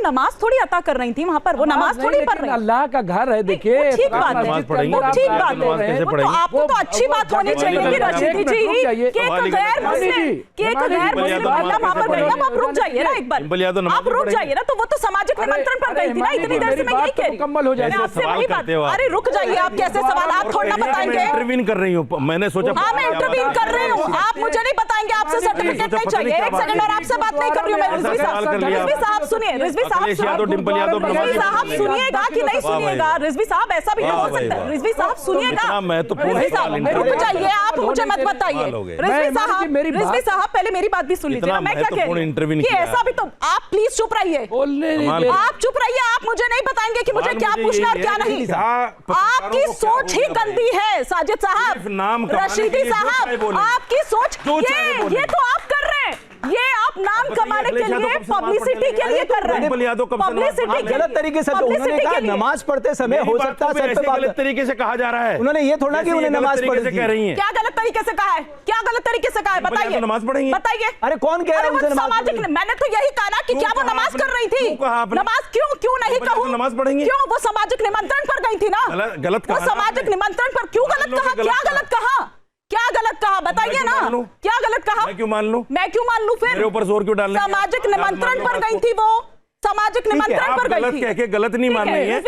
नमाज थोड़ी अता कर रही थी वहां पर, वो नमाज थोड़ी पढ़ रही। अल्लाह का घर है, देखिए ठीक बात है, ठीक बात है। तो आपको तो अच्छी बात होनी चाहिए कि रशीदी जी कि एक गैर मुस्लिम महिला वहां पर गई। आप रुक जाइए ना एक बार, आप रुक जाइए ना। तो वो तो सामाजिक निमंत्रण पर गई थी ना, इतनी देर से मैं यही कह रही हूं। आपसे वही बात, अरे रुक जाइए, आप कैसे सवाल आप थोड़ा ना बताएंगे। इंटरवीन कर रही हूं, मैंने सोचा। हाँ मैं इंटरवीन कर रही हूँ, आप मुझे नहीं बताएंगे, आपसे सर्टिफिकेट नहीं चाहिए। एक सेकंड, और आपसे बात नहीं कर रही हूँ मैं। रिजवी साहब सुनिए, रिजवी साहब सुनिएगा कि नहीं सुनिएगा? रिजवी साहब ऐसा भी नहीं हो सकता। रिजवी साहब सुनिएगा, रिजवी साहब रुक जाइए, आप मुझे मत बताइए। रिजवी साहब पहले मेरी बात भी सुन लीजिए ना, मैं क्या कह रही हूँ कि ऐसा भी। तो आप प्लीज चुप रहिए, आप चुप रहिए, आप मुझे नहीं बताएंगे कि मुझे क्या पूछना और क्या नहीं। आपकी सोच ही गंदी है साजिद साहब, रशीदी साहब, आपकी सोच ये तो आप कर रहे हैं, ये आप नाम कमाने के लिए, पब्लिसिटी के लिए कर रहे हैं। पब्लिसिटी गलत तरीके से, तो उन्होंने कहा नमाज पढ़ते समय हो सकता है गलत तरीके से कहा जा रहा है। उन्होंने ये थोड़ा कि उन्हें नमाज पढ़ने कह रही हैं। क्या गलत तरीके से कहा है? क्या गलत तरीके से कहा है? बताइए, नमाज पढ़ेंगे, बताइए। अरे कौन कह रहा है सामाजिक? मैंने तो यही कहा ना कि क्या वो नमाज कर रही थी? नमाज क्यों नहीं कहूं? नमाज पढ़ेंगे क्यों? वो सामाजिक निमंत्रण पर गई थी ना। गलत वो सामाजिक निमंत्रण पर क्यों गलत कहा? क्या गलत कहा? क्या गलत कहा? बताइए ना, क्या गलत कहा? मैं क्यों मान लूं? मैं क्यों मान लूं? फिर मेरे ऊपर जोर क्यों डालना? सामाजिक निमंत्रण पर गई थी वो, सामाजिक निमंत्रण पर गई थी। गलत कह के गलत नहीं मान रही है।